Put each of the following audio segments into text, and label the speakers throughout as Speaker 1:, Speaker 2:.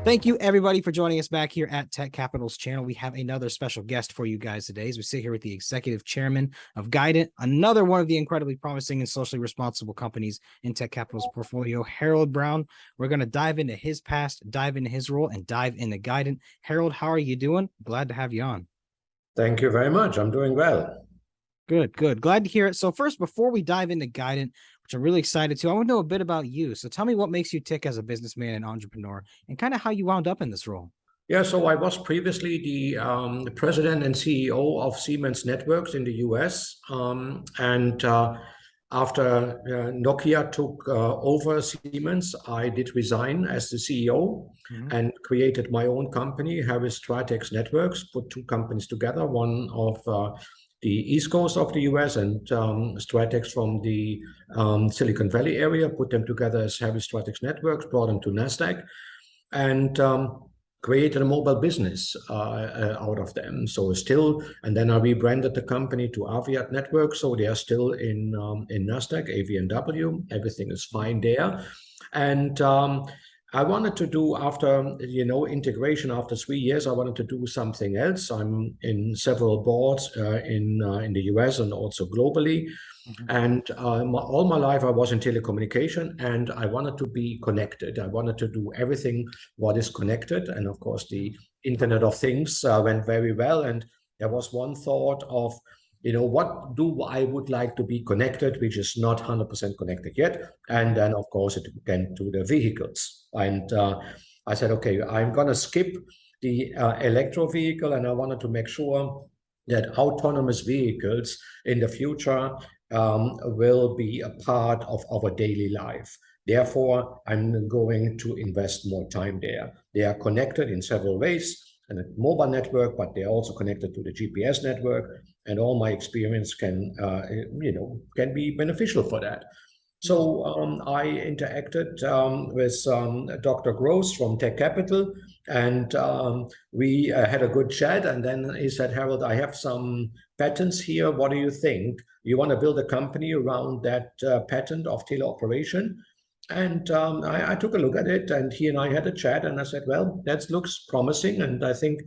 Speaker 1: Thank you, everybody, for joining us back here at TekCapital's channel. We have another special guest for you guys today as we sit here with the executive chairman of Guident, another one of the incredibly promising and socially responsible companies in TekCapital's portfolio, Harald Braun. We're going to dive into his past, dive into his role, and dive into Guident. Harald, how are you doing? Glad to have you on.
Speaker 2: Thank you very much. I'm doing well.
Speaker 1: Good, good. Glad to hear it. So first, before we dive into Guident, which I'm really excited to, I want to know a bit about you. So tell me what makes you tick as a businessman and entrepreneur and kind of how you wound up in this role.
Speaker 2: Yeah, so I was previously the president and CEO of Siemens Networks in the US. After Nokia took over Siemens, I did resign as the CEO and created my own company, Harris Stratex Networks, put two companies together, one of the East Coast of the US and Stratex from the Silicon Valley area, put them together as Harris Stratex Networks, brought them to NASDAQ, and created a mobile business out of them. So still, and then I rebranded the company to Aviat Network. So they are still in NASDAQ, AVNW, everything is fine there. And I wanted to do, after, integration, after 3 years, I wanted to do something else. I'm in several boards in the US and also globally. And all my life I was in telecommunication, and I wanted to be connected. I wanted to do everything what is connected. And of course, the Internet of Things went very well. And there was one thought of, what do I would like to be connected, which is not 100% connected yet. And then, of course, it went to the vehicles. And I said, okay, I'm going to skip the electro vehicle, and I wanted to make sure that autonomous vehicles in the future will be a part of our daily life. Therefore, I'm going to invest more time there. They are connected in several ways, and a mobile network, but they're also connected to the GPS network, and all my experience can be beneficial for that. So I interacted with Dr. Gross from TekCapital, and we had a good chat. And then he said, Harald, I have some patents here. What do you think? You want to build a company around that patent of teleoperation? And I took a look at it, and he and I had a chat, and I said, well, that looks promising. And I think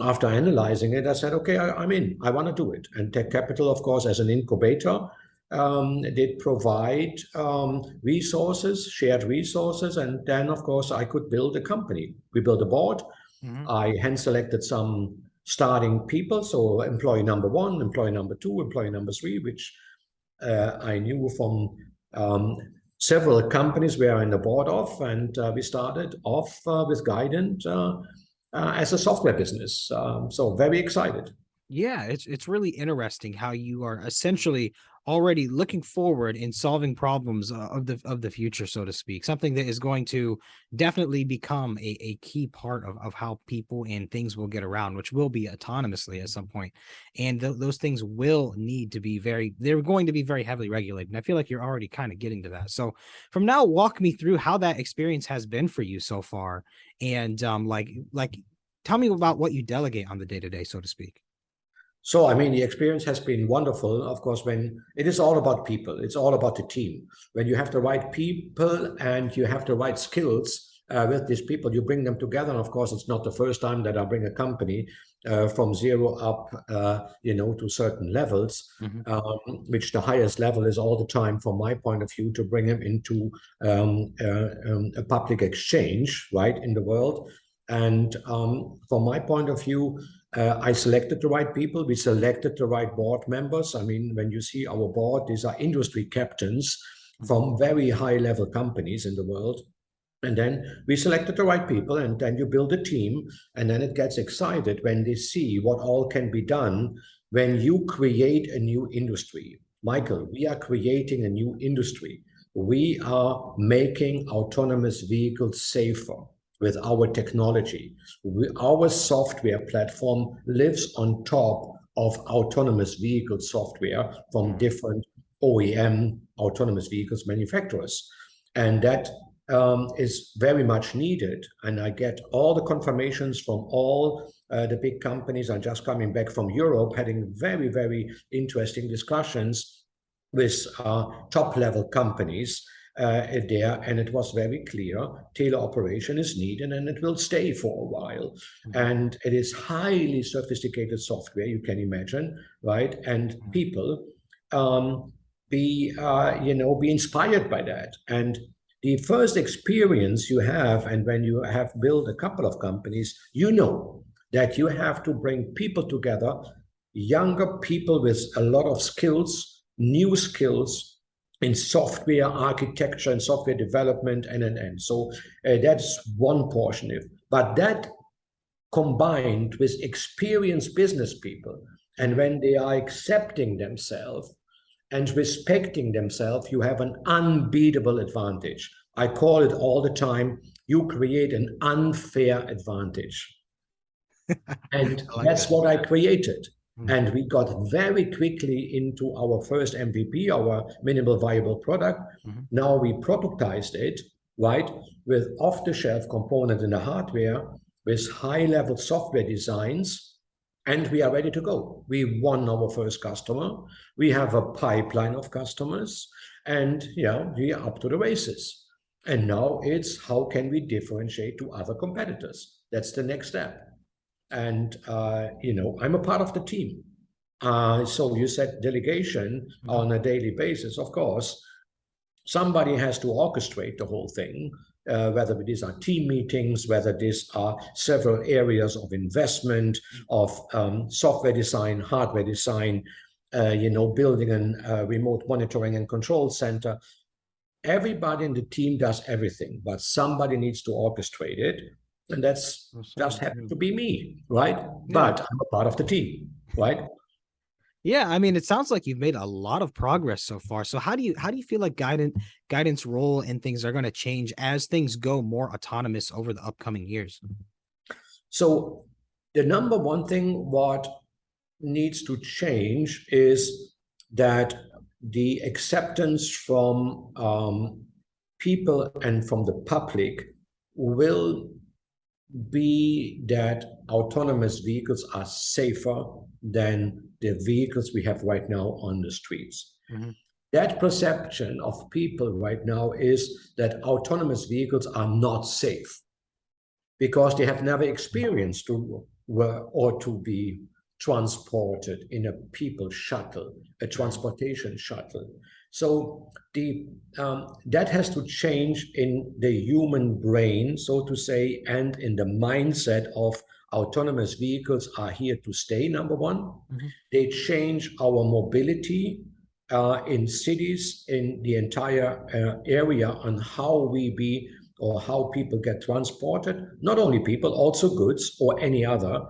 Speaker 2: after analyzing it, I said, okay, I'm in. I want to do it. And TekCapital, of course, as an incubator, did provide resources, shared resources, and then, of course, I could build a company. We built a board. I hand-selected some starting people, so employee number 1, employee number 2, employee number 3, which I knew from several companies we are in the board of, and we started off with Guident as a software business. So very excited.
Speaker 1: Yeah, it's really interesting how you are essentially already looking forward in solving problems of the future, so to speak, something that is going to definitely become a key part of how people and things will get around, which will be autonomously at some point. And those things will need to be they're going to be very heavily regulated. And I feel like you're already kind of getting to that. So from now, walk me through how that experience has been for you so far. And like tell me about what you delegate on the day-to-day, so to speak.
Speaker 2: So, I mean, the experience has been wonderful. Of course, when it is all about people, it's all about the team. When you have the right people and you have the right skills with these people, you bring them together. And of course, it's not the first time that I bring a company from zero up, to certain levels, which the highest level is all the time, from my point of view, to bring them into a public exchange, right, in the world. And from my point of view, I selected the right people. We selected the right board members. I mean, when you see our board, these are industry captains from very high-level companies in the world. And then we selected the right people, and then you build a team, and then it gets excited when they see what all can be done when you create a new industry. Michael, we are creating a new industry. We are making autonomous vehicles safer with our technology. Our software platform lives on top of autonomous vehicle software from different OEM autonomous vehicles manufacturers. And that is very much needed. And I get all the confirmations from all the big companies. I'm just coming back from Europe, having very, very interesting discussions with top-level companies there, and it was very clear teleoperation is needed and it will stay for a while. And it is highly sophisticated software, you can imagine, right? And people be inspired by that. And the first experience you have, and when you have built a couple of companies, you know that you have to bring people together, younger people with a lot of skills, new skills in software architecture and software development, and. So that's one portion. But that combined with experienced business people, and when they are accepting themselves and respecting themselves, you have an unbeatable advantage. I call it all the time, you create an unfair advantage. And that's what I created. And we got very quickly into our first MVP, our minimal viable product. Now we productized it, right, with off-the-shelf component in the hardware, with high-level software designs, and we are ready to go. We won our first customer. We have a pipeline of customers, and yeah, we are up to the races. And now it's how can we differentiate to other competitors? That's the next step. And, I'm a part of the team. So you said delegation on a daily basis. Of course, somebody has to orchestrate the whole thing, whether these are team meetings, whether these are several areas of investment, of software design, hardware design, building a remote monitoring and control center. Everybody in the team does everything, but somebody needs to orchestrate it. And that's just happened to be me, right? Yeah. But I'm a part of the team, right?
Speaker 1: Yeah, I mean, it sounds like you've made a lot of progress so far. So how do you feel like Guident's role and things are going to change as things go more autonomous over the upcoming years?
Speaker 2: So the number one thing what needs to change is that the acceptance from people and from the public will be that autonomous vehicles are safer than the vehicles we have right now on the streets. That perception of people right now is that autonomous vehicles are not safe because they have never experienced to work or to be transported in a people shuttle, a transportation shuttle. So that has to change in the human brain, so to say, and in the mindset of autonomous vehicles are here to stay, number one. They change our mobility in cities, in the entire area on how we be or how people get transported. Not only people, also goods or any other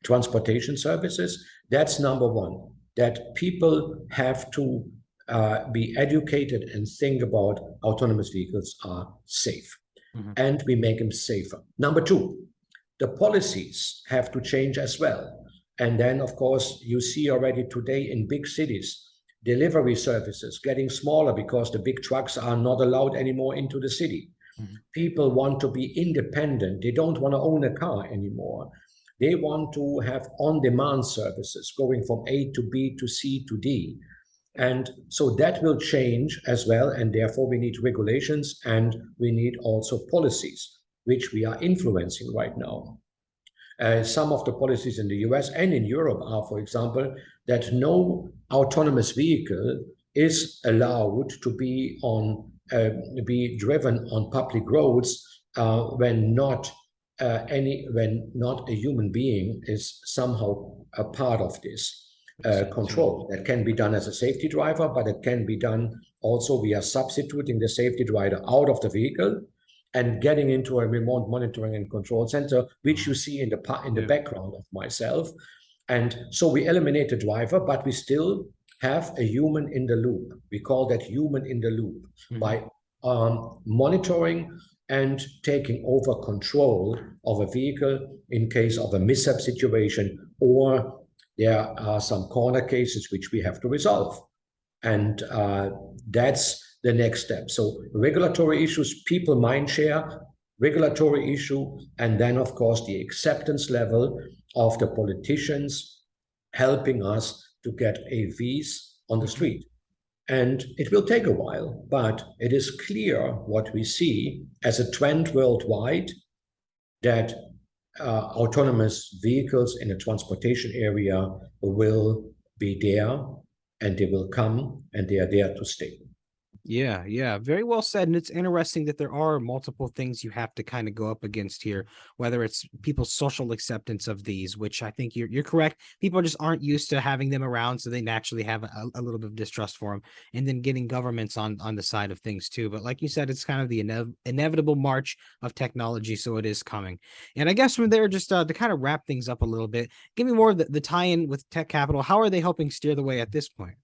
Speaker 2: transportation services. That's number one, that people have to be educated and think about autonomous vehicles are safe, and we make them safer. Number two, the policies have to change as well. And then, of course, you see already today in big cities, delivery services getting smaller because the big trucks are not allowed anymore into the city. People want to be independent. They don't want to own a car anymore. They want to have on-demand services going from A to B to C to D. And so that will change as well. And therefore, we need regulations and we need also policies, which we are influencing right now. Some of the policies in the US and in Europe are, for example, that no autonomous vehicle is allowed to be driven on public roads when not a human being is somehow a part of this control. That can be done as a safety driver, but it can be done also via substituting the safety driver out of the vehicle and getting into a remote monitoring and control center, which you see in the background of myself. And so we eliminate the driver, but we still have a human in the loop. We call that human in the loop by monitoring and taking over control of a vehicle in case of a mishap situation, or there are some corner cases which we have to resolve. And that's the next step. So regulatory issues, people mindshare, regulatory issue, and then, of course, the acceptance level of the politicians helping us to get AVs on the street. And it will take a while, but it is clear what we see as a trend worldwide that autonomous vehicles in the transportation area will be there, and they will come, and they are there to stay.
Speaker 1: Yeah, yeah, very well said. And it's interesting that there are multiple things you have to kind of go up against here, whether it's people's social acceptance of these, which I think you're correct. People just aren't used to having them around, so they naturally have a little bit of distrust for them. And then getting governments on the side of things too. But like you said, it's kind of the inevitable march of technology, so it is coming. And I guess from there, just to kind of wrap things up a little bit, give me more of the tie-in with TekCapital. How are they helping steer the way at this point?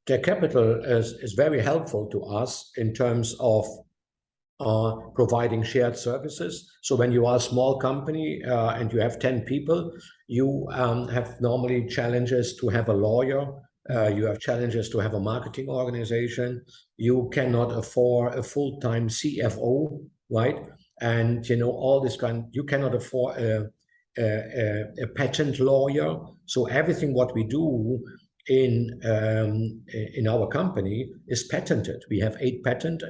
Speaker 2: TekCapital is very helpful to us in terms of providing shared services. So when you are a small company and you have 10 people, you have normally challenges to have a lawyer. You have challenges to have a marketing organization. You cannot afford a full-time CFO, right? And all this you cannot afford a patent lawyer. So everything what we do in our company is patented. We have 8 patents,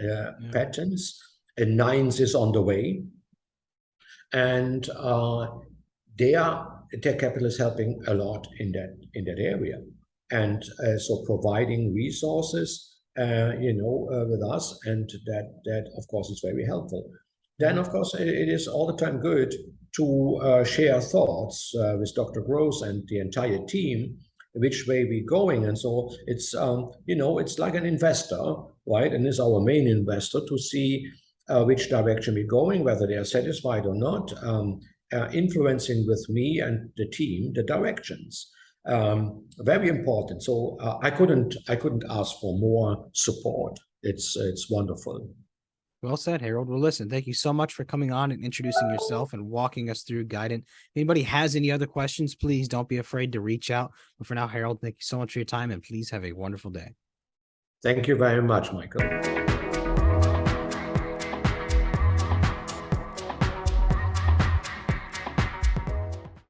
Speaker 2: and 9th is on the way. And TekCapital is helping a lot in that area, and so providing resources, with us, and that of course is very helpful. Then of course it is all the time good to share thoughts with Dr. Gross and the entire team, which way we're going. And so it's it's like an investor, right? And it's our main investor to see which direction we're going, whether they are satisfied or not, influencing with me and the team the directions. Very important. So I couldn't ask for more support. It's wonderful.
Speaker 1: Well said, Harold. Well, listen, thank you so much for coming on and introducing yourself and walking us through Guident. If anybody has any other questions, please don't be afraid to reach out. But for now, Harold, thank you so much for your time, and please have a wonderful day.
Speaker 2: Thank you very much, Michael.